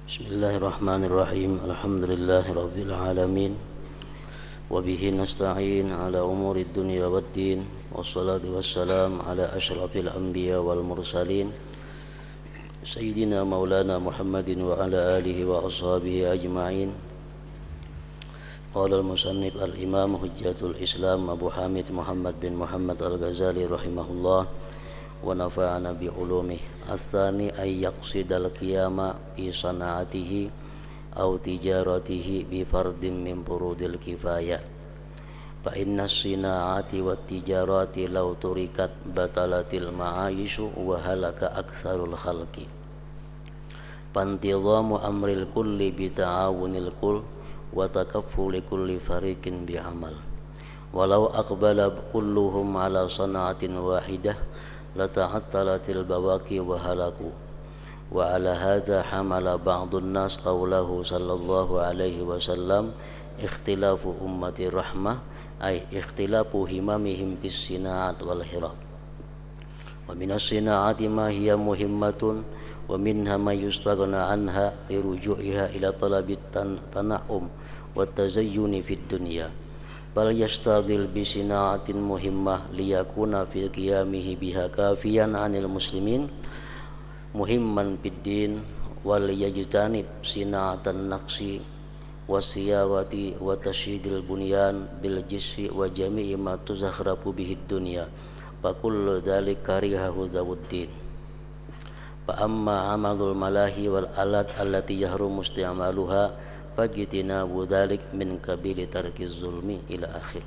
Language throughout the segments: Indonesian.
Bismillahirrahmanirrahim. Alhamdulillahirabbil alamin. Wa bihi nasta'in ala umuri dunya waddin. Wassalatu wassalam ala asyrafil anbiya wal mursalin. Sayyidina Maulana Muhammadin wa ala alihi wa ashabihi ajma'in. Qala al-musannif al-imam hujjatul Islam Abu Hamid Muhammad bin Muhammad al-Ghazali rahimahullah wa nafa'ana bi ulumih. Ats-tsani ay yaqsidal qiyama bi sana'atihi aw tijaratihi bi fardin min furudil kifayah. Fa inna as-sina'ati wat tijarati law turikat batalatil ma'ayishu wa halaka aktsarul khalqi. Pantizamu amril kulli bi ta'awunil kull wa takaffuli kulli fariqin bi amal. Walau aqbala kulluhum ala sana'atin wahidah lata'attalatil bawaqi wa halaku. Wa ala hadha hamala ba'dun nas qawlahu sallallahu alaihi wasallam ikhtilafu ummati rahmah ay ikhtilafu himamihim bis sina'at wal hirab. Wa minas sina'ati ma hiya muhimmatun wa minha ma yustaghna anha li ruju'iha ila talabit tana'um wa tazayyuni fid dunya. Bal yastadil bi sina'atin muhimmah liyakuna fi qiyamihi biha kafiyan 'anil muslimin muhimman fid din wal yajtanib sina'atan naqsi wasiyawati wa tasydil bunyan bil jissi wa jami'i ma tuzakhrafu bihi dunya fa kullu dzalika karihahu zawuddin. Fa amma 'amalul malahi wal alat allati yahrumu isti'maluha fajtinabu dzalik min kabili tarkiz zulmi ila akhir.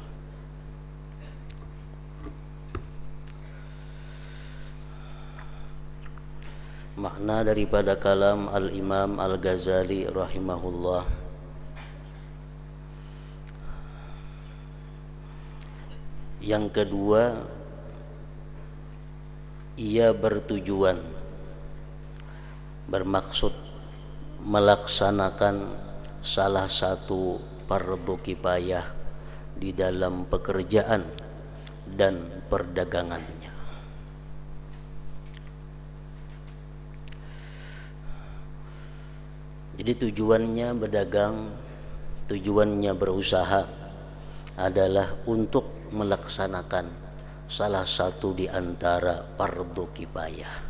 Makna daripada kalam Al-Imam Al-Ghazali rahimahullah. Yang kedua, ia bermaksud melaksanakan salah satu fardu kifayah di dalam pekerjaan dan perdagangannya. Jadi tujuannya berdagang, tujuannya berusaha adalah untuk melaksanakan salah satu di antara fardu kifayah.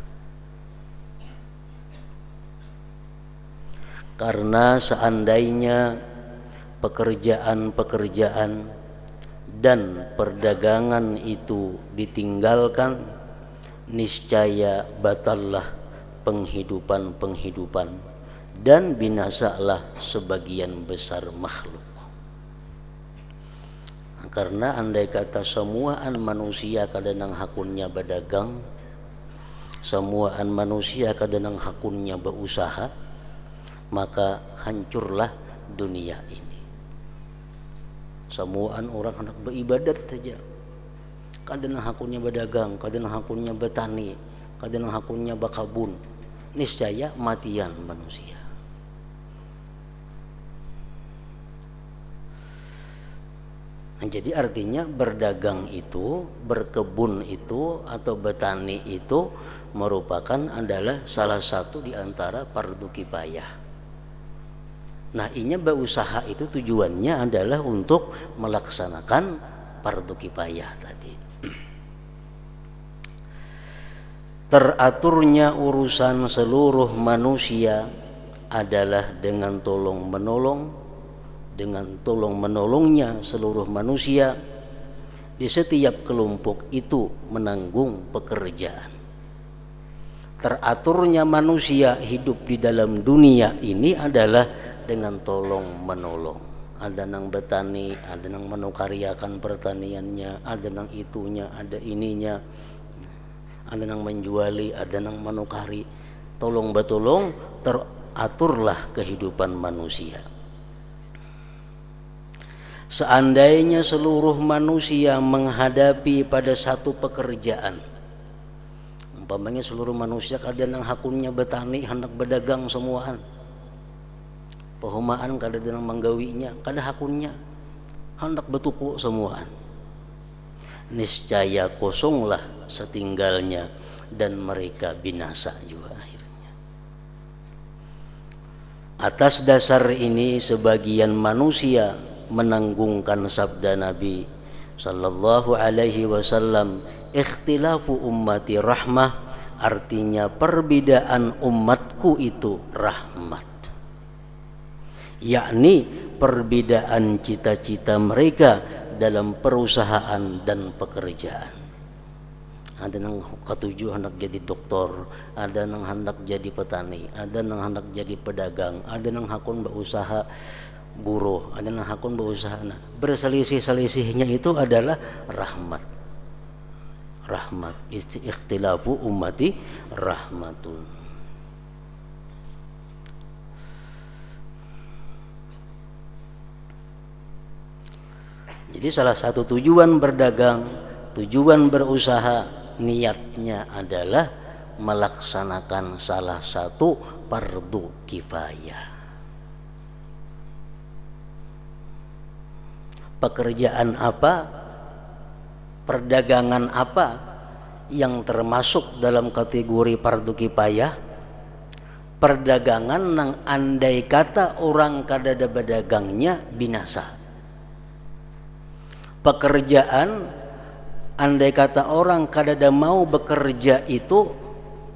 Karena seandainya pekerjaan-pekerjaan dan perdagangan itu ditinggalkan, niscaya batallah penghidupan-penghidupan dan binasalah sebagian besar makhluk. Karena andai kata semuaan manusia kadang hakunnya berdagang, semuaan manusia kadang hakunnya berusaha, maka hancurlah dunia ini. Semuaan orang hendak beribadat saja, kadang hakunnya berdagang, kadang hakunnya bertani, kadang hakunnya berkebun, niscaya matian manusia. Nah, jadi artinya berdagang itu, berkebun itu atau bertani itu merupakan adalah salah satu di antara fardu kifayah. Nah, ini berusaha itu tujuannya adalah untuk melaksanakan fardu kifayah tadi. Teraturnya urusan seluruh manusia adalah dengan tolong menolongnya seluruh manusia di setiap kelompok itu menanggung pekerjaan. Teraturnya manusia hidup di dalam dunia ini adalah dengan tolong menolong. Ada nang bertani, ada nang menukaryakan pertaniannya, ada nang itunya, ada ininya, ada nang menjuali, ada nang menukari. Tolong betolong, teraturlah kehidupan manusia. Seandainya seluruh manusia menghadapi pada satu pekerjaan, umpamanya seluruh manusia kadang hakunnya bertani, hendak berdagang semuaan, perumahan kadang menggawinya, kadang hakunnya hendak bertuku semuaan, niscaya kosonglah setinggalnya dan mereka binasa juga akhirnya. Atas dasar ini sebagian manusia menanggungkan sabda Nabi sallallahu alaihi wasallam, ikhtilafu ummati rahmah, artinya perbedaan umatku itu rahmat, yakni perbedaan cita-cita mereka dalam perusahaan dan pekerjaan. Ada yang ketujuh hendak jadi doktor, ada yang hendak jadi petani, ada yang hendak jadi pedagang, ada yang hakun berusaha buruh, ada yang hakun berusaha. Nah, berselisih-selisihnya itu adalah rahmat. Rahmat, ikhtilafu ummati rahmatun. Jadi salah satu tujuan berdagang, tujuan berusaha, niatnya adalah melaksanakan salah satu fardu kifayah. Pekerjaan apa, perdagangan apa yang termasuk dalam kategori fardu kifayah? Perdagangan nang andai kata orang kadada bedagangnya binasa. Pekerjaan andai kata orang kadada mau bekerja itu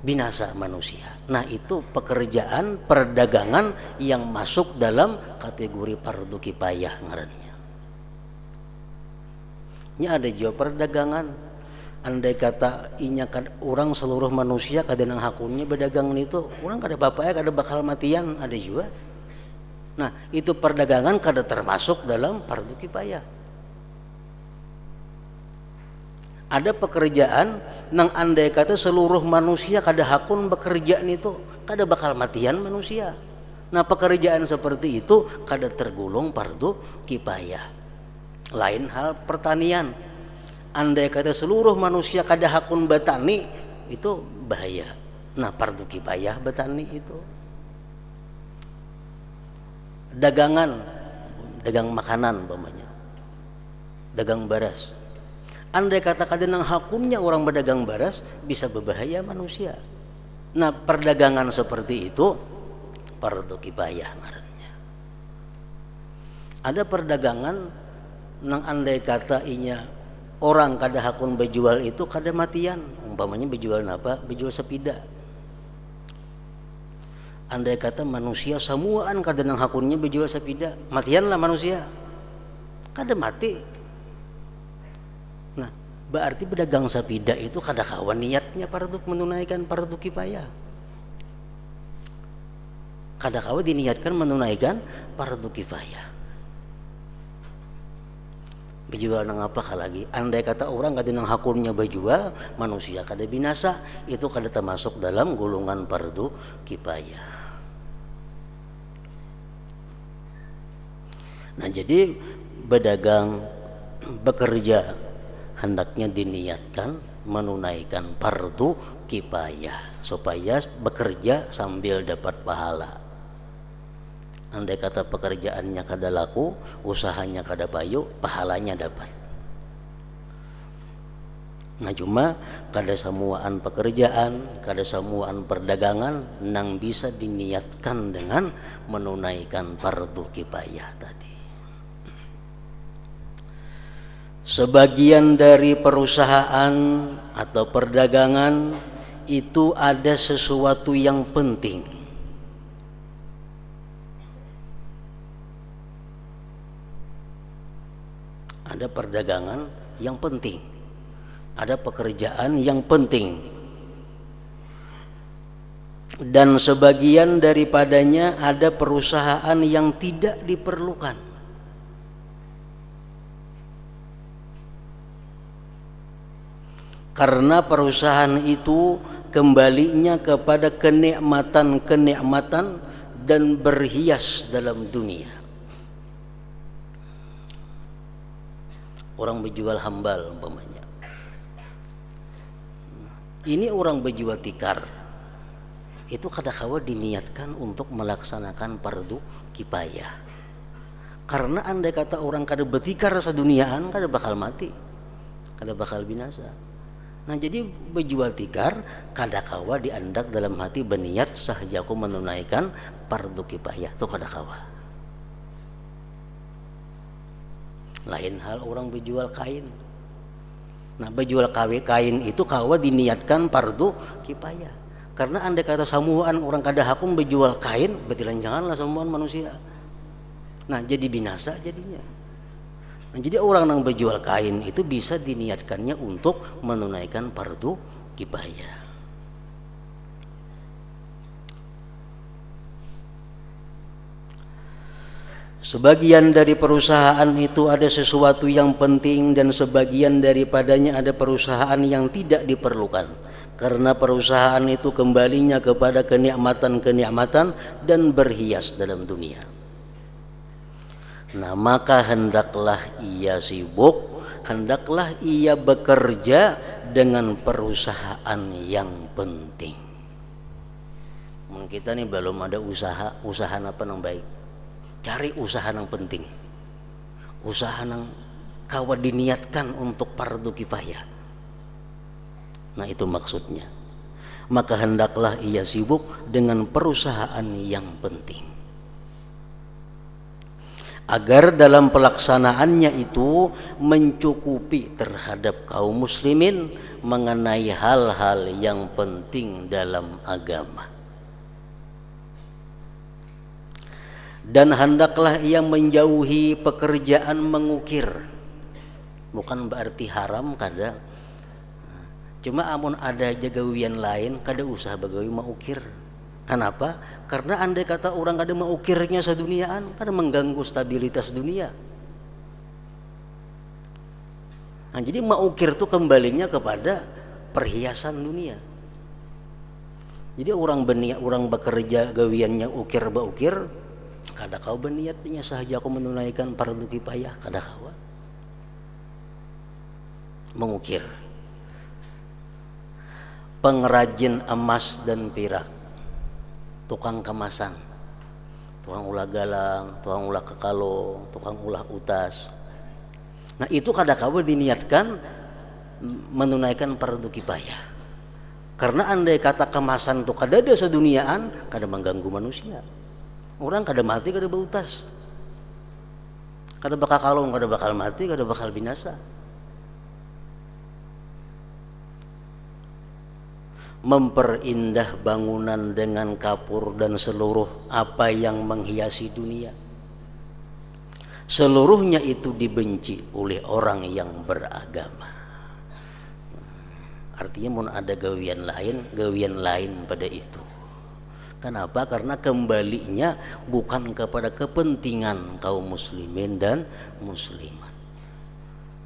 binasa manusia. Nah, itu pekerjaan perdagangan yang masuk dalam kategori fardu kifayah ngarannya. Ini ada juga perdagangan andai kata inya orang seluruh manusia kada nang hakunnya berdagang itu, orang kada apa-apa ya, kada bakal matian, ada juga. Nah, itu perdagangan kada termasuk dalam fardu kifayah. Ada pekerjaan nang andai kata seluruh manusia kada hakun bekerja itu, kada bakal matian manusia. Nah, pekerjaan seperti itu kada tergolong fardu kifayah. Lain hal pertanian. Andai kata seluruh manusia kada hakun bertani, itu bahaya. Nah, fardu kifayah bertani itu. Dagangan, dagang makanan umpamanya, dagang baras. Andai kata kada nang hakumnya orang berdagang baras, bisa berbahaya manusia. Nah, perdagangan seperti itu fardu kifayah ngarannya. Ada perdagangan nang andai kata inya orang kada hakun berjual itu kada matian. Umpamanya berjual apa? Berjual sepida. Andai kata manusia semuaan kada nang hakunnya berjual sepida, matianlah manusia. Kada mati. Nah, berarti pedagang sepeda itu kada kawan niatnya fardu menunaikan fardu kifayah. Kada kawan diniatkan menunaikan fardu kifayah. Berjual nang apa lagi? Andai kata orang kada nang hakunnya berjual, manusia kada binasa, itu kada termasuk dalam golongan fardu kifayah. Nah, jadi berdagang, bekerja hendaknya diniatkan menunaikan fardu kifayah supaya bekerja sambil dapat pahala. Andai kata pekerjaannya kada laku, usahanya kada payu, pahalanya dapat. Nah, cuma kada semuaan pekerjaan, kada semuaan perdagangan nang bisa diniatkan dengan menunaikan fardu kifayah tadi. Sebagian dari perusahaan atau perdagangan itu ada sesuatu yang penting. Ada perdagangan yang penting. Ada pekerjaan yang penting. Dan sebagian daripadanya ada perusahaan yang tidak diperlukan. Karena perusahaan itu kembalinya kepada kenikmatan-kenikmatan dan berhias dalam dunia. Orang berjual hambal umpamanya. Ini orang berjual tikar. Itu kadang-kala diniatkan untuk melaksanakan fardu kifayah. Karena andai kata orang kada bertikar seduniaan, kada bakal mati, kada bakal binasa. Nah, jadi berjual tikar kadang-kala diandak dalam hati berniat sahajaku menunaikan fardu kifayah itu kada kawa. Lain hal orang berjual kain. Nah, berjual kain itu kawa diniatkan fardu kifayah. Karena andai kata samuan orang kada hakum berjual kain, betilan janganlah samuan manusia. Nah, jadi binasa jadinya. Nah, jadi orang yang berjual kain itu bisa diniatkannya untuk menunaikan fardu kifayah. Sebagian dari perusahaan itu ada sesuatu yang penting dan sebagian daripadanya ada perusahaan yang tidak diperlukan. Karena perusahaan itu kembalinya kepada kenikmatan-kenikmatan dan berhias dalam dunia. Nah, maka hendaklah ia sibuk, hendaklah ia bekerja dengan perusahaan yang penting. Kita nih belum ada usaha apa yang baik. Cari usaha yang penting, usaha yang kawa diniatkan untuk fardu kifayah. Nah, itu maksudnya. Maka hendaklah ia sibuk dengan perusahaan yang penting, agar dalam pelaksanaannya itu mencukupi terhadap kaum muslimin mengenai hal-hal yang penting dalam agama. Dan hendaklah ia menjauhi pekerjaan mengukir. Bukan berarti haram kada. Cuma amun ada jagawian lain kada usah bagawi mengukir. Kenapa? Karena andai kata orang kada mengukirnya seduniaan, kada mengganggu stabilitas dunia. Nah, jadi mengukir itu kembalinya kepada perhiasan dunia. Jadi orang bekerja gawiannya ukir, kada kau berniatnya sahaja aku menunaikan fardu kifayah, kada kau mengukir. Pengrajin emas dan perak, tukang kemasan, tukang ulah galang, tukang ulah kekalong, tukang ulah utas. Nah, itu kada kau diniatkan menunaikan fardu kifayah. Karena andai kata kemasan itu kada ada seduniaan, kada mengganggu manusia. Orang kada mati, kada bautas, kada bakal kalong, kada bakal mati, kada bakal binasa. Memperindah bangunan dengan kapur dan seluruh apa yang menghiasi dunia, seluruhnya itu dibenci oleh orang yang beragama. Artinya mun ada gawian lain pada itu. Kenapa? Karena kembalinya bukan kepada kepentingan kaum muslimin dan muslimat.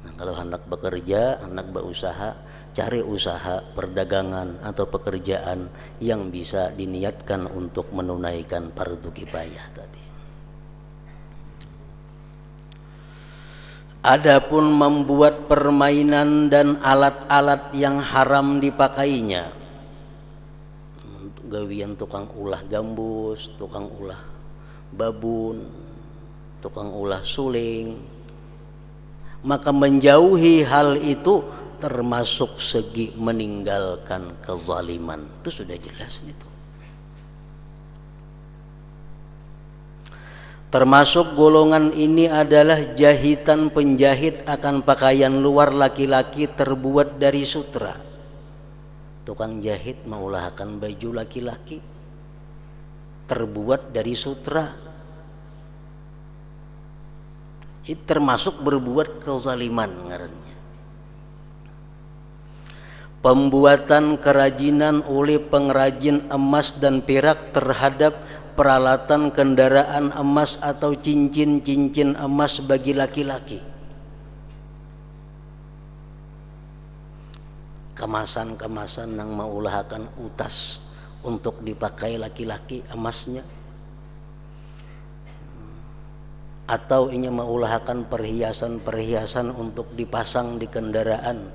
Nah, kalau hendak bekerja, hendak berusaha, cari usaha perdagangan atau pekerjaan yang bisa diniatkan untuk menunaikan fardu kifayah tadi. Adapun membuat permainan dan alat-alat yang haram dipakainya, gawian tukang ulah gambus, tukang ulah babun, tukang ulah suling, maka menjauhi hal itu termasuk segi meninggalkan kezaliman. Itu sudah jelas itu. Termasuk golongan ini adalah jahitan penjahit akan pakaian luar laki-laki terbuat dari sutra. Tukang jahit mengulahkan baju laki-laki terbuat dari sutra. Itu termasuk berbuat kezaliman ngarannya. Pembuatan kerajinan oleh pengrajin emas dan perak terhadap peralatan kendaraan emas atau cincin-cincin emas bagi laki-laki. Kemasan-kemasan yang mengulahkan utas untuk dipakai laki-laki emasnya, atau ini mengulahkan perhiasan-perhiasan untuk dipasang di kendaraan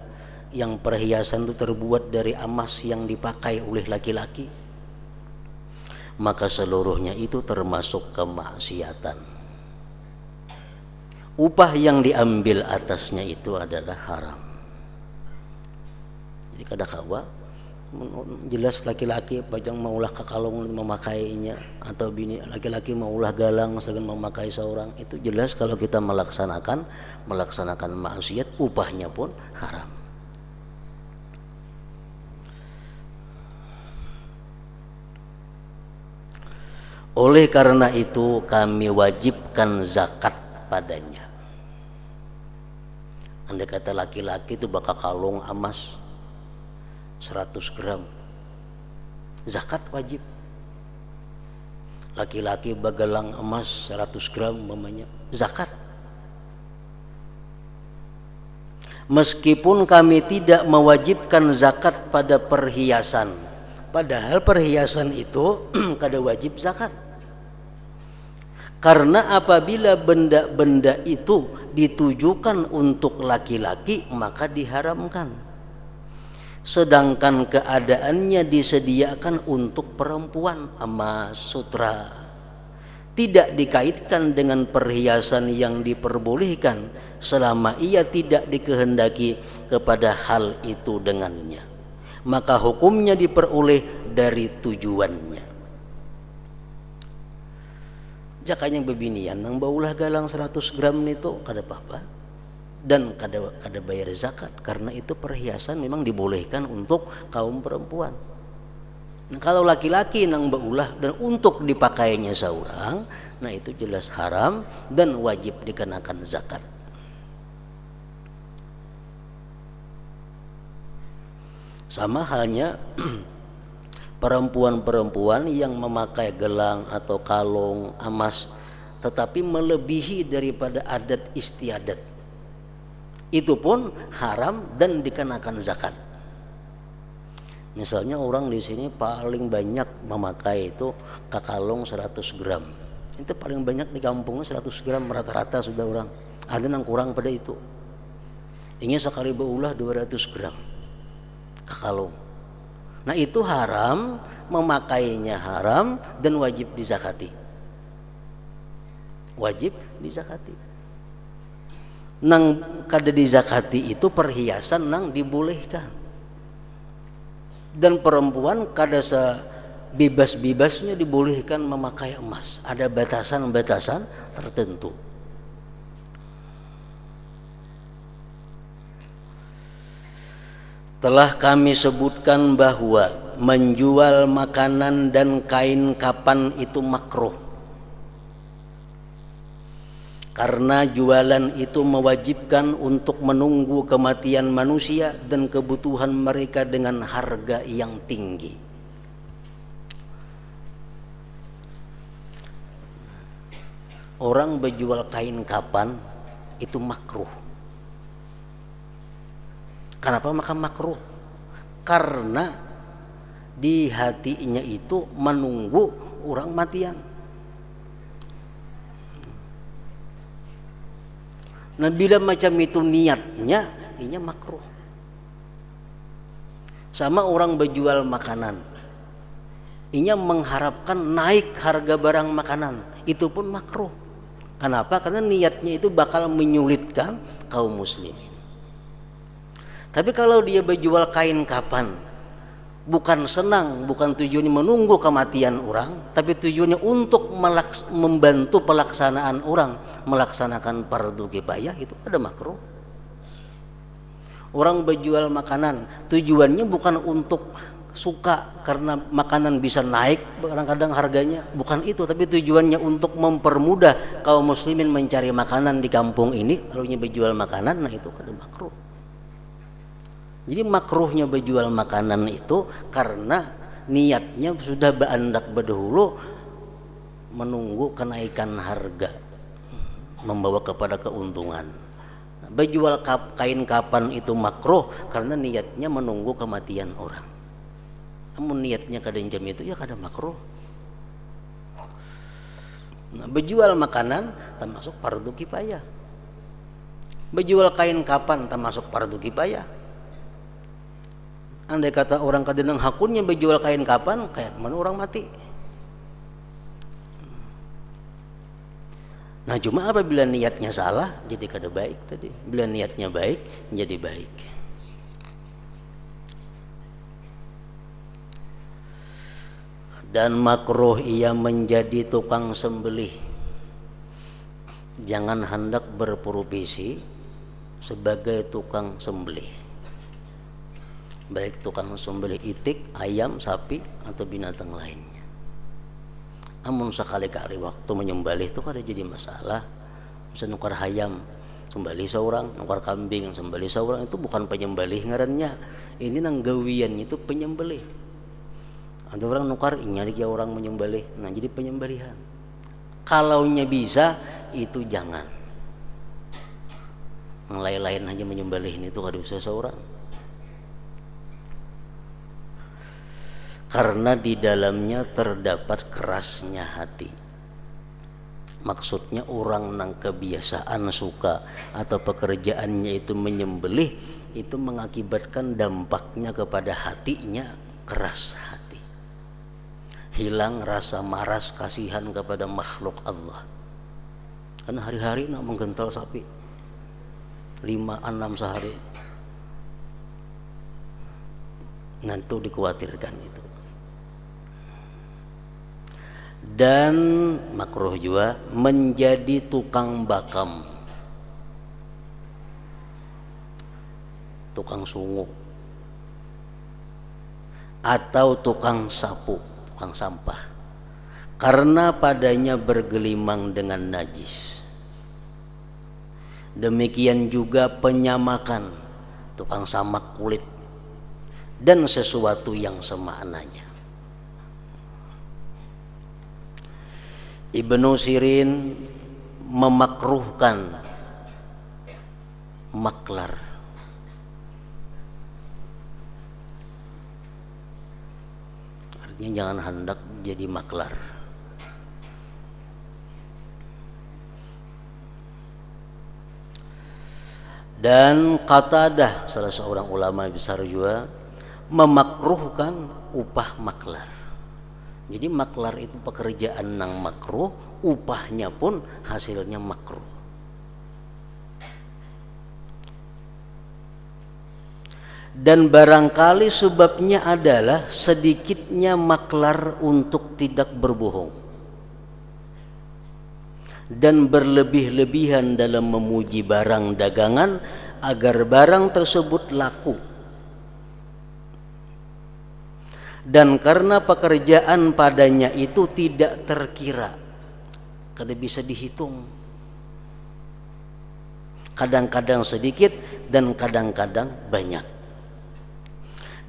yang perhiasan itu terbuat dari emas yang dipakai oleh laki-laki, maka seluruhnya itu termasuk kemaksiatan. Upah yang diambil atasnya itu adalah haram. Jadi kada kawa jelas laki-laki pajang maulah kakalung memakainya, atau bini laki-laki maulah galang sedang memakai seorang, itu jelas kalau kita melaksanakan maksiat upahnya pun haram. Oleh karena itu kami wajibkan zakat padanya. Andai kata laki-laki itu bakal kalung emas 100 gram, zakat wajib. Laki-laki bagalang emas 100 gram mamanya, zakat. Meskipun kami tidak mewajibkan zakat pada perhiasan, padahal perhiasan itu kada wajib zakat. Karena apabila benda-benda itu ditujukan untuk laki-laki maka diharamkan, sedangkan keadaannya disediakan untuk perempuan. Emas, sutra tidak dikaitkan dengan perhiasan yang diperbolehkan selama ia tidak dikehendaki kepada hal itu dengannya, maka hukumnya diperoleh dari tujuannya. Jakanya bebinian nang baulah galang 100 gram itu kada apa-apa dan kada bayar zakat, karena itu perhiasan memang dibolehkan untuk kaum perempuan. Nah, kalau laki-laki nang baulah dan untuk dipakainya seorang, nah itu jelas haram dan wajib dikenakan zakat. Sama halnya perempuan-perempuan yang memakai gelang atau kalung emas tetapi melebihi daripada adat istiadat, itu pun haram dan dikenakan zakat. Misalnya orang di sini paling banyak memakai itu kakalung 100 gram, itu paling banyak di kampungnya 100 gram rata-rata sudah orang. Ada yang kurang pada itu, ingin sekali beulah 200 gram kakalung. Nah itu haram, memakainya haram dan wajib dizakati. Wajib dizakati. Nang kada dizakati itu perhiasan nang dibolehkan. Dan perempuan kada sebebas-bebasnya dibolehkan memakai emas. Ada batasan-batasan tertentu. Telah kami sebutkan bahwa menjual makanan dan kain kapan itu makruh, karena jualan itu mewajibkan untuk menunggu kematian manusia dan kebutuhan mereka dengan harga yang tinggi. Orang berjual kain kapan itu makruh. Kenapa maka makruh? Karena di hatinya itu menunggu orang matian. Nah bila macam itu niatnya, ini makruh. Sama orang berjual makanan, ini mengharapkan naik harga barang makanan, itu pun makruh. Kenapa? Karena niatnya itu bakal menyulitkan kaum muslimin. Tapi kalau dia berjual kain kapan, bukan senang, bukan tujuannya menunggu kematian orang, tapi tujuannya untuk membantu pelaksanaan orang melaksanakan fardu kifayah, itu ada makruh. Orang berjual makanan tujuannya bukan untuk suka karena makanan bisa naik kadang-kadang harganya, bukan itu, tapi tujuannya untuk mempermudah kaum muslimin mencari makanan di kampung ini. Kalau berjual makanan, nah itu ada makruh. Jadi makruhnya berjual makanan itu karena niatnya sudah beandak berdahulu menunggu kenaikan harga, membawa kepada keuntungan. Berjual kain kapan itu makruh karena niatnya menunggu kematian orang. Namun niatnya kada jam itu ya kada makruh. Nah, berjual makanan termasuk fardu kifayah. Berjual kain kapan termasuk fardu kifayah. Andai kata orang kadang hakunnya berjual kain kapan, kayak mana orang mati. Nah cuma apabila niatnya salah jadi kada baik tadi. Bila niatnya baik jadi baik. Dan makruh ia menjadi tukang sembelih. Jangan hendak berprofesi sebagai tukang sembelih, baik tukang sembelih itik, ayam, sapi atau binatang lainnya. Namun sekali-kali waktu menyembelih itu kada jadi masalah. Misalnya nukar ayam sembelih seorang, nukar kambing sembelih seorang, itu bukan penyembelih ngarannya. Ini nanggawian itu penyembelih. Ada orang nukar nyari ya orang menyembelih, nah jadi penyembelihan. Kalaunya bisa itu jangan. Yang lain-lain aja menyembelih itu kada usah seorang. Karena di dalamnya terdapat kerasnya hati. Maksudnya orang nang kebiasaan suka atau pekerjaannya itu menyembelih, itu mengakibatkan dampaknya kepada hatinya keras hati. Hilang rasa maras kasihan kepada makhluk Allah. Karena hari-hari nak menggental sapi 5-6 sehari. Nanti dikhawatirkan itu. Dan makruh juga menjadi tukang bakam, tukang sungu, atau tukang sapu, tukang sampah, karena padanya bergelimang dengan najis. Demikian juga penyamakan, tukang samak kulit, dan sesuatu yang semaknanya. Ibnu Sirin memakruhkan maklar. Artinya jangan hendak jadi maklar. Dan Qatadah, salah seorang ulama besar juga, memakruhkan upah maklar. Jadi maklar itu pekerjaan yang makruh, upahnya pun hasilnya makruh. Dan barangkali sebabnya adalah sedikitnya maklar untuk tidak berbohong dan berlebih-lebihan dalam memuji barang dagangan agar barang tersebut laku. Dan karena pekerjaan padanya itu tidak terkira, kada bisa dihitung, kadang-kadang sedikit dan kadang-kadang banyak,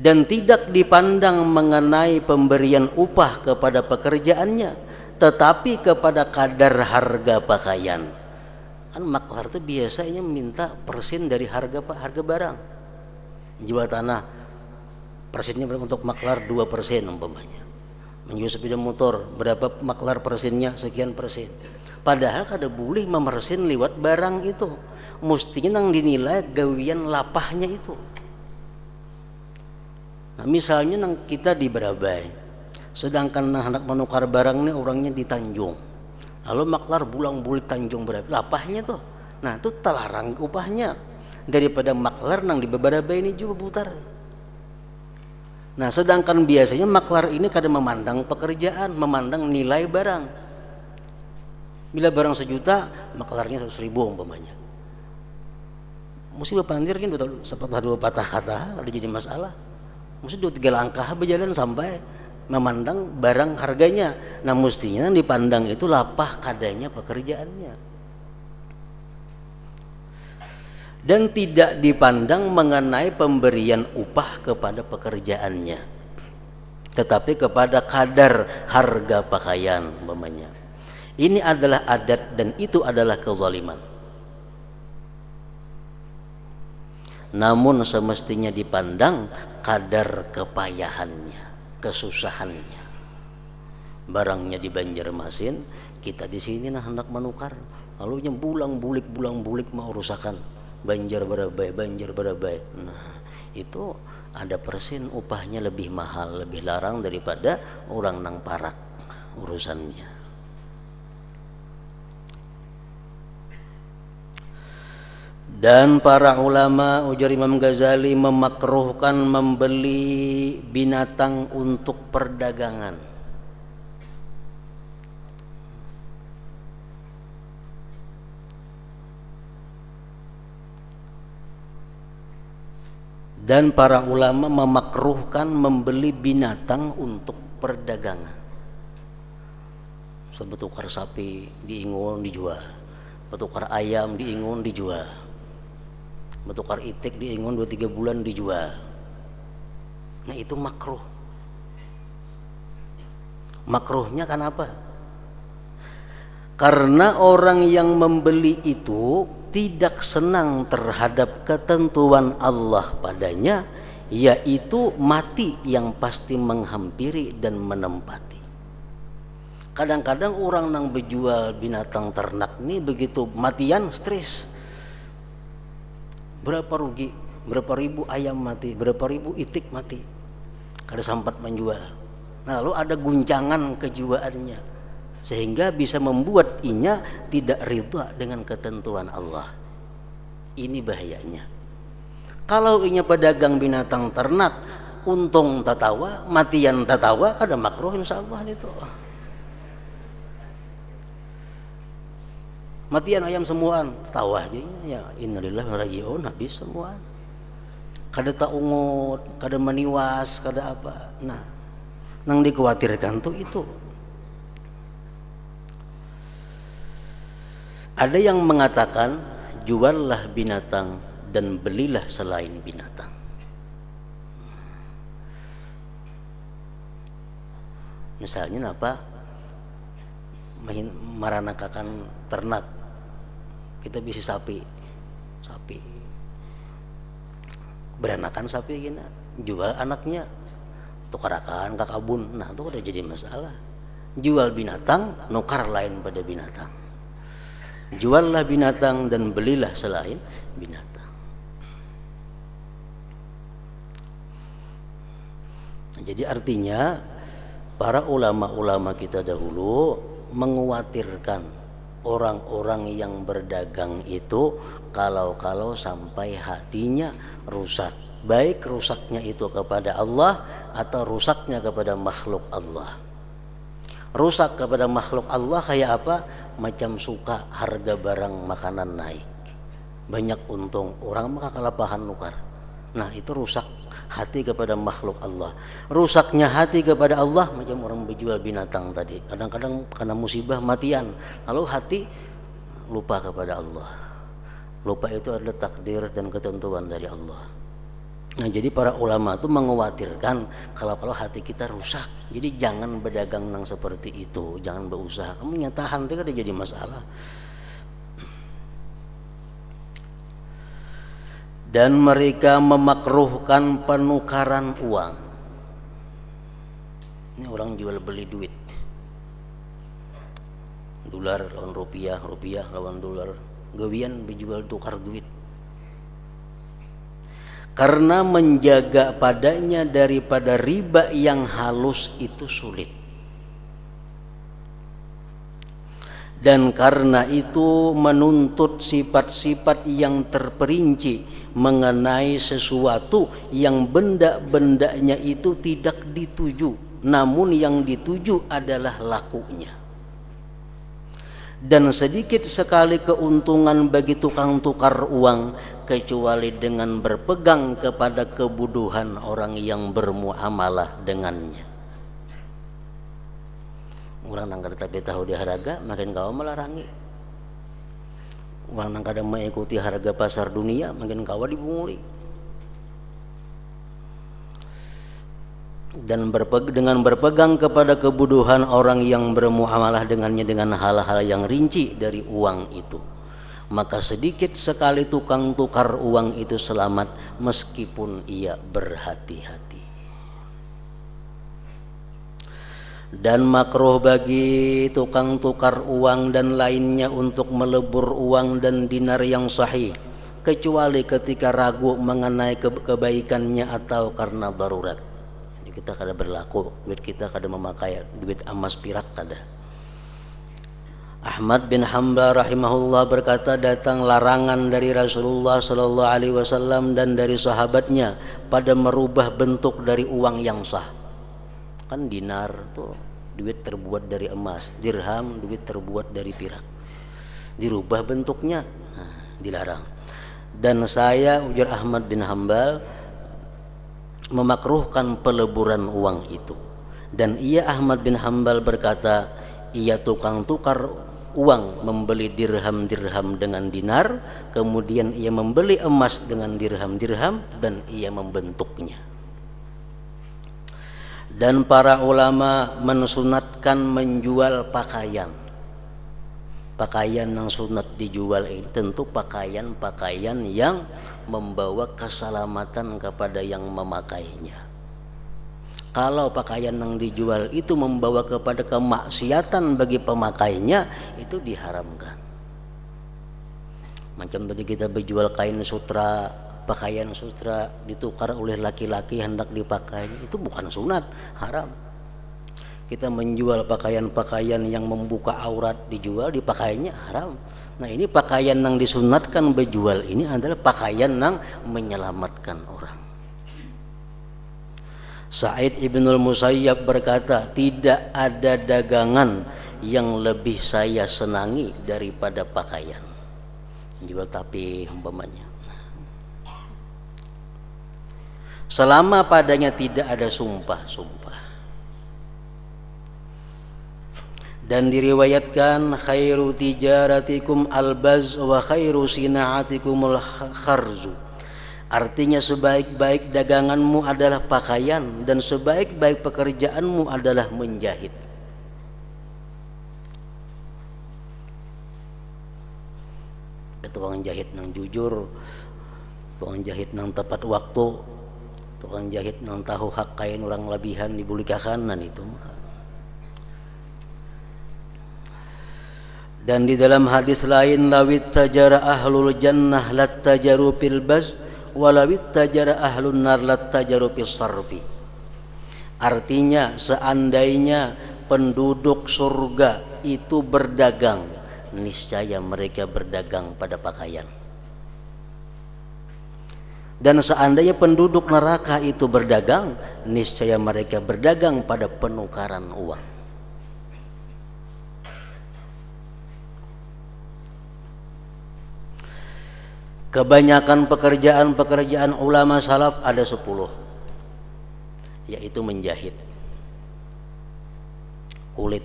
dan tidak dipandang mengenai pemberian upah kepada pekerjaannya, tetapi kepada kadar harga pakaian. Kan maklar itu biasanya minta persen dari harga barang. Jual tanah, persennya berapa untuk maklar? 2% umpamanya. Menjual sepeda motor, berapa maklar persennya? Sekian persen. Padahal kada boleh memersen lewat barang itu. Mestinya nang dinilai gawian lapahnya itu. Nah, misalnya nang kita di Barabai, sedangkan nang hendak menukar barang ini orangnya di Tanjung. Lalu maklar bulang-bulik Tanjung berapa? Lapahnya tuh. Nah, itu telarang upahnya. Daripada maklar nang di Barabai ini juga putar. Nah, sedangkan biasanya maklar ini kadang memandang pekerjaan, memandang nilai barang. Bila barang 1 juta, maklarnya 100.000 umpamanya. Mesti berpandir kan dua patah kata, ada jadi masalah. Mesti 2-3 langkah berjalan sampai memandang barang harganya. Nah, mestinya dipandang itu lapah kadanya pekerjaannya. Dan tidak dipandang mengenai pemberian upah kepada pekerjaannya, tetapi kepada kadar harga pakaian umpamanya. Ini adalah adat dan itu adalah kezaliman. Namun semestinya dipandang kadar kepayahannya, kesusahannya. Barangnya di Banjarmasin, kita di sini nah hendak menukar, lalu bulang-bulik mau urusakan. Banjar Barabai. Nah, itu ada persen upahnya lebih mahal, lebih larang daripada orang nang parak urusannya. Dan para ulama, ujar Imam Ghazali, memakruhkan membeli binatang untuk perdagangan. Dan para ulama memakruhkan membeli binatang untuk perdagangan. Sebetukar sapi diingun dijual, betukar ayam diingun dijual, betukar itik diingun 2-3 bulan dijual. Nah itu makruh. Makruhnya kenapa? Karena orang yang membeli itu tidak senang terhadap ketentuan Allah padanya, yaitu mati yang pasti menghampiri dan menempati. Kadang-kadang orang yang berjual binatang ternak ini begitu matian stres. Berapa rugi? Berapa ribu ayam mati? Berapa ribu itik mati? Kada sempat menjual. Nah, lalu ada guncangan kejiwaannya sehingga bisa membuat inya tidak ridha dengan ketentuan Allah. Ini bahayanya. Kalau inya pedagang binatang ternak, untung tatawa, matian tatawa, kada makruh insyaallah itu. Matian ayam semuaan, tawa aja ya innalillahi wa inna ilaihi raji'un, habis semuaan. Kada taungut, kada meniwas, kada apa. Nah, nang dikhawatirkan tuh itu. Ada yang mengatakan juallah binatang dan belilah selain binatang. Misalnya apa? Meranakakan ternak. Kita bisa sapi. Beranakan sapi gini, jual anaknya, tukarakan ke kabun. Nah, itu udah jadi masalah. Jual binatang, nukar lain pada binatang. Juallah binatang dan belilah selain binatang. Nah, jadi artinya para ulama-ulama kita dahulu mengkhawatirkan orang-orang yang berdagang itu kalau sampai hatinya rusak, baik rusaknya itu kepada Allah atau rusaknya kepada makhluk Allah. Rusak kepada makhluk Allah kayak apa? Macam suka harga barang makanan naik, banyak untung, orang maka kalapahan nukar. Nah itu rusak hati kepada makhluk Allah. Rusaknya hati kepada Allah macam orang berjual binatang tadi. Kadang-kadang karena musibah matian, lalu hati lupa kepada Allah. Lupa itu adalah takdir dan ketentuan dari Allah. Nah jadi para ulama itu mengkhawatirkan kalau hati kita rusak. Jadi jangan berdagang nang seperti itu, jangan berusaha. Kamu nyatahan itu kan jadi masalah. Dan mereka memakruhkan penukaran uang. Ini orang jual beli duit, dolar lawan rupiah, rupiah lawan dolar, gawian berjual tukar duit. Karena menjaga padanya daripada riba yang halus itu sulit. Dan karena itu menuntut sifat-sifat yang terperinci mengenai sesuatu yang benda-bendanya itu tidak dituju, namun yang dituju adalah lakunya. Dan sedikit sekali keuntungan bagi tukang tukar uang kecuali dengan berpegang kepada kebodohan orang yang bermuamalah dengannya. Orang nang kada tapi tahu dia harga makin kau melarangi. Orang nang kada mengikuti harga pasar dunia makin kau dibunguli. Dan dengan berpegang kepada kebodohan orang yang bermuamalah dengannya dengan hal-hal yang rinci dari uang itu, maka sedikit sekali tukang tukar uang itu selamat meskipun ia berhati-hati. Dan makruh bagi tukang tukar uang dan lainnya untuk melebur uang dan dinar yang sahih, kecuali ketika ragu mengenai kebaikannya atau karena darurat. Jadi kita kada berlaku, duit kita kada memakai duit emas pirak kada. Ahmad bin Hanbal rahimahullah berkata, datang larangan dari Rasulullah sallallahu alaihi wasallam dan dari sahabatnya pada merubah bentuk dari uang yang sah. Kan dinar tuh duit terbuat dari emas, dirham duit terbuat dari pirak, dirubah bentuknya, nah, dilarang. Dan saya, ujar Ahmad bin Hanbal, memakruhkan peleburan uang itu. Dan ia Ahmad bin Hambal berkata, ia tukang tukar uang, membeli dirham-dirham dengan dinar, kemudian ia membeli emas dengan dirham-dirham dan ia membentuknya. Dan para ulama mensunatkan menjual pakaian. Pakaian yang sunat dijual ini tentu pakaian-pakaian yang membawa keselamatan kepada yang memakainya. Kalau pakaian yang dijual itu membawa kepada kemaksiatan bagi pemakainya, itu diharamkan. Macam tadi kita berjual kain sutra, pakaian sutra ditukar oleh laki-laki hendak dipakai, itu bukan sunat, haram. Kita menjual pakaian-pakaian yang membuka aurat dijual, dipakainya haram. Nah, ini pakaian yang disunatkan berjual ini adalah pakaian yang menyelamatkan orang. Sa'id ibnul Musayyab berkata, tidak ada dagangan yang lebih saya senangi daripada pakaian. Jual tapi umpamanya, selama padanya tidak ada sumpah-sumpah. Dan diriwayatkan, khairu tijaratikum albaz wa khairu sina'atikumul kharzu. Artinya sebaik-baik daganganmu adalah pakaian dan sebaik-baik pekerjaanmu adalah menjahit. Tukang jahit nang jujur, tukang jahit nang tepat waktu, tukang jahit nang tahu hak kain orang lebihan dibulikakan, itu. Dan di dalam hadis lain, lawit tajara ahlul jannah lat tajaru fil baz walawit tajara ahlun nar lat tajaru fis sarfi. Artinya, seandainya penduduk surga itu berdagang, niscaya mereka berdagang pada pakaian. Dan seandainya penduduk neraka itu berdagang, niscaya mereka berdagang pada penukaran uang. Kebanyakan pekerjaan ulama salaf ada 10, yaitu menjahit kulit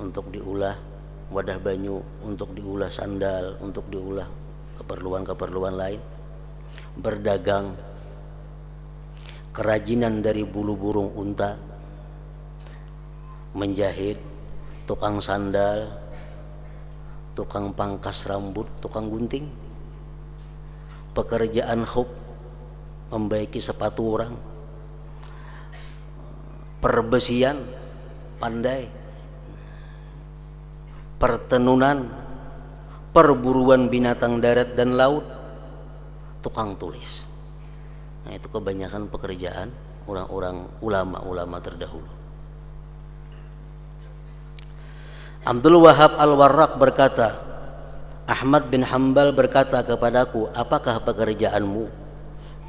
untuk diulah wadah banyu, untuk diulah sandal, untuk diulah keperluan-keperluan lain, berdagang, kerajinan dari bulu burung unta, menjahit, tukang sandal, tukang pangkas rambut, tukang gunting, pekerjaan khub, membaiki sepatu orang, perbesian, pandai, pertenunan, perburuan binatang darat dan laut, tukang tulis. Nah, itu kebanyakan pekerjaan orang-orang ulama terdahulu. Abdul Wahab Al-Warraq berkata, Ahmad bin Hambal berkata kepadaku, apakah pekerjaanmu?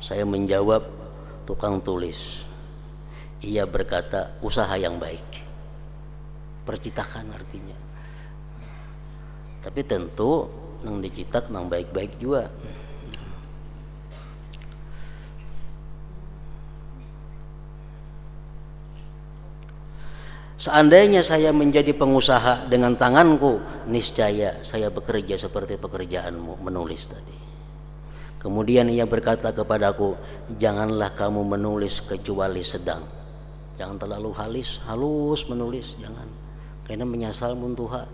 Saya menjawab, tukang tulis. Ia berkata, usaha yang baik. Percitakan artinya. Tapi tentu nang dicitak nang baik-baik juga. Seandainya saya menjadi pengusaha dengan tanganku, niscaya saya bekerja seperti pekerjaanmu, menulis tadi. Kemudian ia berkata kepadaku, janganlah kamu menulis kecuali sedang. Jangan terlalu halus menulis, jangan. Karena menyasal muntuha.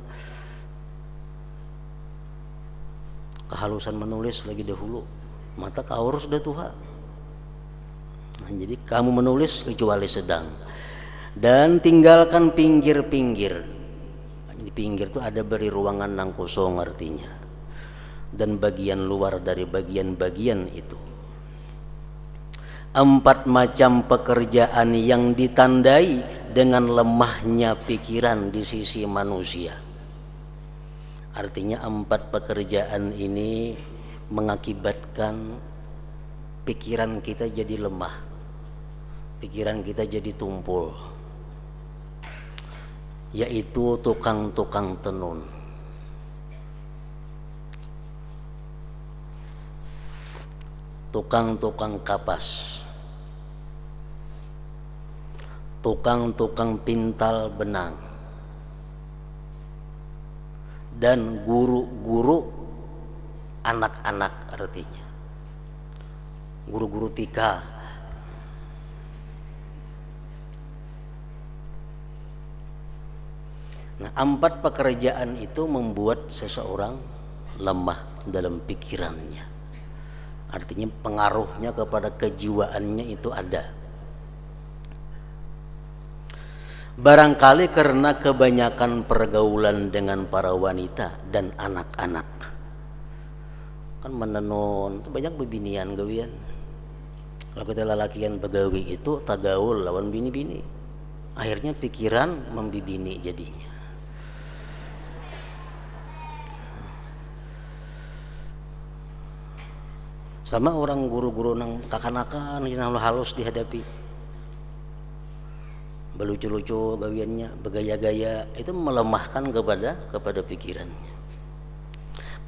Kehalusan menulis lagi dahulu, mata kaur sudah tuha. Nah, jadi kamu menulis kecuali sedang. Dan tinggalkan pinggir-pinggir. Di pinggir itu ada beri ruangan nang kosong artinya. Dan bagian luar dari bagian-bagian itu. 4 macam pekerjaan yang ditandai dengan lemahnya pikiran di sisi manusia. Artinya 4 pekerjaan ini mengakibatkan pikiran kita jadi lemah. Pikiran kita jadi tumpul. Yaitu tukang-tukang tenun, tukang-tukang kapas, tukang-tukang pintal benang, dan guru-guru anak-anak, artinya guru-guru tika. Nah, 4 pekerjaan itu membuat seseorang lemah dalam pikirannya. Artinya pengaruhnya kepada kejiwaannya itu ada. Barangkali karena kebanyakan pergaulan dengan para wanita dan anak-anak. Kan menenun itu banyak bebinian gawian. Kalau kita lalakian begawi itu tagaul lawan bini-bini. Akhirnya pikiran membibini jadinya. Sama orang guru-guru nang kakanakan yang halus dihadapi, belucu-lucu gawiannya, bergaya-gaya, itu melemahkan kepada pikirannya.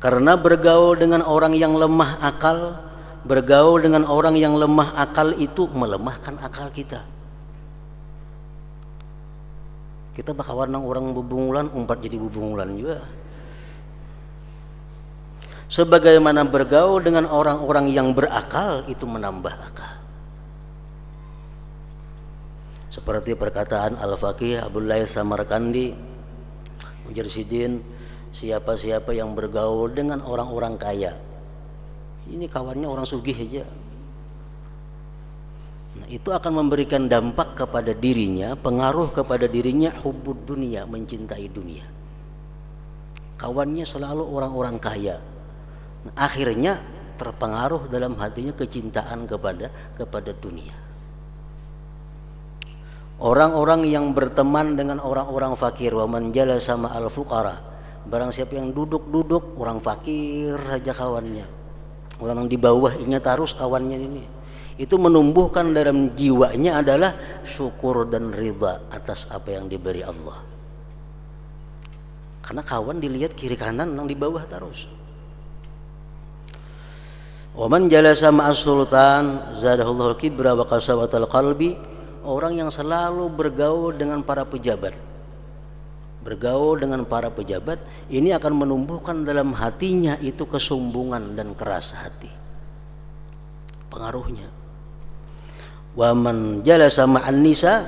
Karena bergaul dengan orang yang lemah akal, bergaul dengan orang yang lemah akal itu melemahkan akal kita. Kita bakal nang orang bubungulan umpat jadi bubungulan juga. Sebagaimana bergaul dengan orang-orang yang berakal itu menambah akal. Seperti perkataan Al-Faqih Abdul Laith Samarkandi, Mujarsidin, siapa-siapa yang bergaul dengan orang-orang kaya, ini kawannya orang sugih aja, nah, itu akan memberikan dampak kepada dirinya, pengaruh kepada dirinya, hubbud dunia, mencintai dunia. Kawannya selalu orang-orang kaya. Nah, akhirnya terpengaruh dalam hatinya kecintaan kepada dunia. Orang-orang yang berteman dengan orang-orang fakir, wa man jalasa ma'al fuqara, barang siapa yang duduk-duduk orang fakir saja kawannya, orang yang di bawah ingat harus kawannya ini, itu menumbuhkan dalam jiwanya adalah syukur dan ridha atas apa yang diberi Allah. Karena kawan dilihat kiri kanan yang di bawah terus. Wa man jalasa ma'as sultan zadahullahu kibra wa qasawatal qalbi, orang yang selalu bergaul dengan para pejabat, bergaul dengan para pejabat ini akan menumbuhkan dalam hatinya itu kesombongan dan keras hati, pengaruhnya. Wa man jalasa ma'an nisa,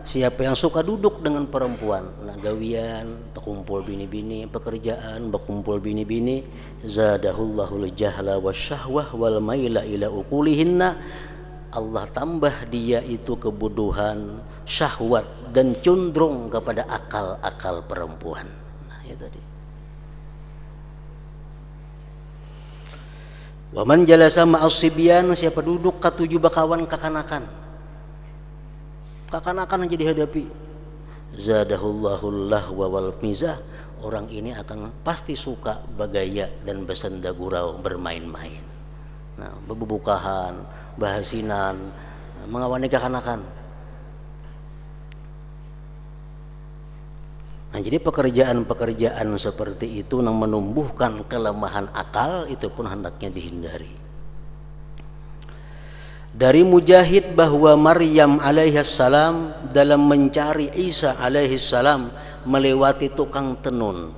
siapa yang suka duduk dengan perempuan, nah gawian, terkumpul bini-bini, pekerjaan, berkumpul bini-bini, zadahullahu jahla wasyahwah wal maila ila uqulihinna, Allah tambah dia itu kebodohan, syahwat dan condong kepada akal-akal perempuan. Nah, itu tadi. Wa man jalasa ma'as sibyan, siapa duduk katuju bakawan kakanakan, kakanakan yang jadi hadapi, zadahullahu lahwa wal mizah, orang ini akan pasti suka bagaya dan bersenda gurau, bermain-main. Nah, bebubukahan, bahasinan, mengawani kakanakan. Nah, jadi pekerjaan-pekerjaan seperti itu yang menumbuhkan kelemahan akal itu pun hendaknya dihindari. Dari Mujahid bahwa Maryam alaihissalam dalam mencari Isa alaihissalam melewati tukang tenun.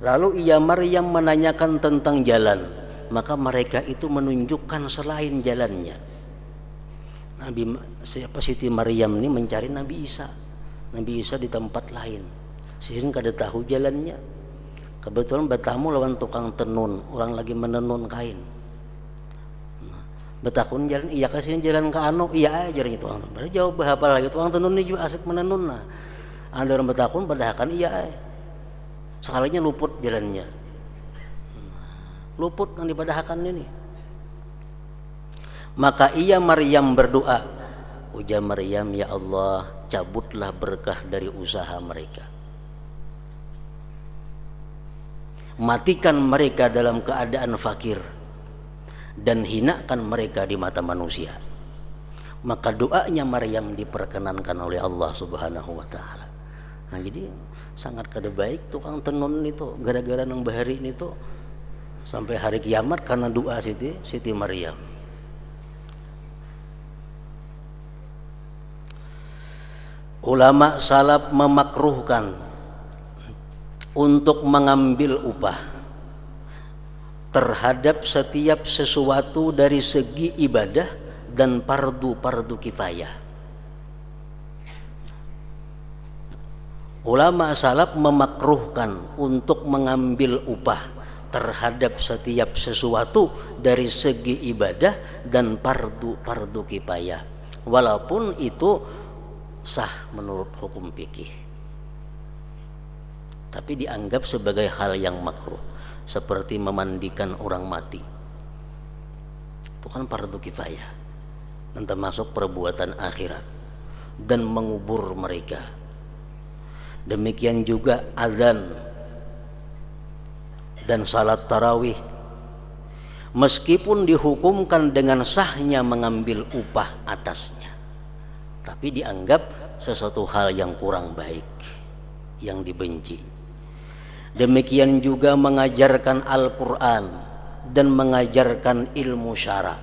Lalu ia Maryam menanyakan tentang jalan, maka mereka itu menunjukkan selain jalannya. Siti Maryam ini mencari Nabi Isa. Nabi Isa di tempat lain, sehingga kada tahu jalannya. Kebetulan bertamu lawan tukang tenun, orang lagi menenun kain. Betakun jalan, iya kasih jalan ke anu, iya aja jalan itu orang. Baru jauh berapa lagi tukang tenun ini juga asik menenun. Nah, ada orang betakun badahakan iya. Sekalinya luput jalannya. Luput yang dibadahakan ini. Maka ia Maryam berdoa, ujar Maryam, ya Allah, cabutlah berkah dari usaha mereka, matikan mereka dalam keadaan fakir, dan hinakan mereka di mata manusia. Maka doanya Maryam diperkenankan oleh Allah Subhanahu wa taala. Nah, jadi sangat kada baik tukang tenun itu gara-gara nang bahari itu sampai hari kiamat karena doa Siti Maryam. Ulama salaf memakruhkan untuk mengambil upah terhadap setiap sesuatu dari segi ibadah dan fardu kifayah. Ulama salaf memakruhkan untuk mengambil upah terhadap setiap sesuatu dari segi ibadah dan fardu kifayah, walaupun itu sah menurut hukum fikih, tapi dianggap sebagai hal yang makruh, seperti memandikan orang mati. Itu kan fardu kifayah dan termasuk perbuatan akhirat, dan mengubur mereka. Demikian juga azan dan salat tarawih, meskipun dihukumkan dengan sahnya mengambil upah atasnya, tapi dianggap sesuatu hal yang kurang baik, yang dibenci. Demikian juga mengajarkan Al-Quran dan mengajarkan ilmu syara.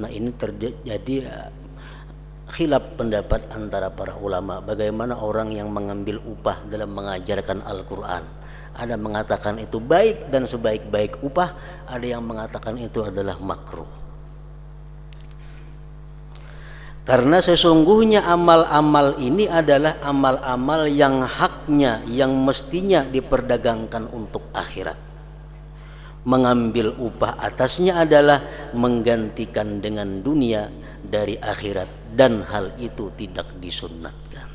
Nah, ini terjadi khilaf pendapat antara para ulama bagaimana orang yang mengambil upah dalam mengajarkan Al-Quran. Ada mengatakan itu baik dan sebaik-baik upah, ada yang mengatakan itu adalah makruh. Karena sesungguhnya amal-amal ini adalah amal-amal yang haknya, yang mestinya diperdagangkan untuk akhirat. Mengambil upah atasnya adalah menggantikan dengan dunia dari akhirat, dan hal itu tidak disunnatkan.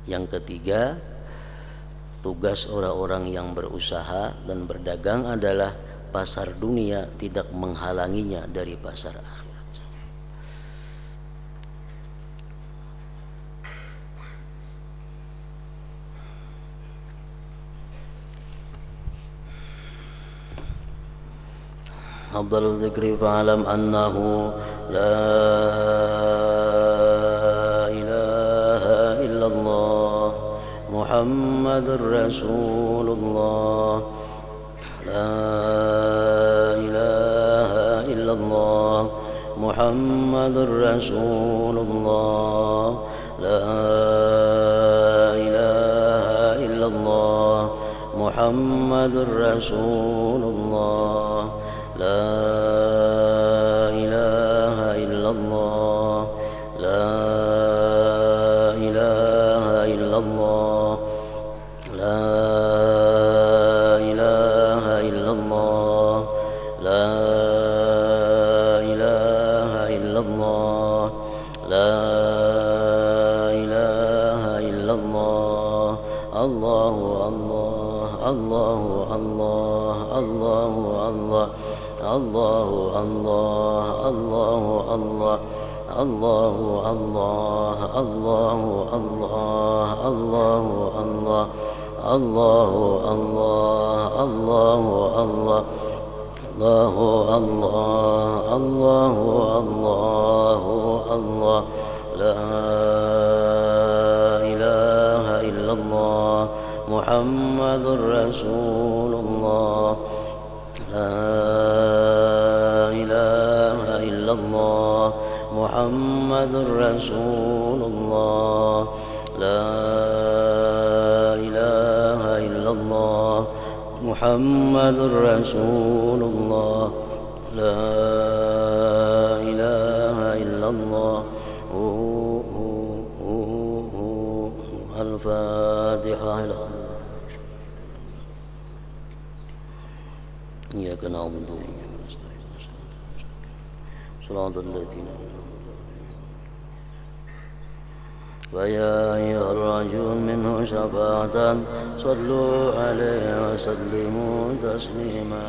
Yang ketiga, tugas orang-orang yang berusaha dan berdagang adalah pasar dunia tidak menghalanginya dari pasar akhirat. Afdalul dzikri fa'alam annahu la ilaha illallah Muhammadur Rasulullah. La ilaha illallah Muhammadur Rasulullah. La ilaha illallah Muhammadur Rasulullah. La ilaha illallah. La ilaha illallah. La ilaha illallah. La ilaha illallah. La ilaha illallah. Allahu Allah. Allahu Allah. Allahu Allah. Allahu Allah. Allahu Allah. Allahu Allah. Allahu Allah. Allahu Allah. Allahu Allah. Allahu Allah. Allahu Allah. Allahu Allah. Allah. La ilaha illallah Muhammadur Rasulullah. La ilaha illallah Muhammadur Rasulullah. La ilaha illallah Muhammadur Rasulullah. La ilaha illallah. Al-Fatihah. إياك نعبد وإياك نستعين صراط الذين ويا أيها الراجون منه شفاعة صلوا عليه وسلموا تسليما.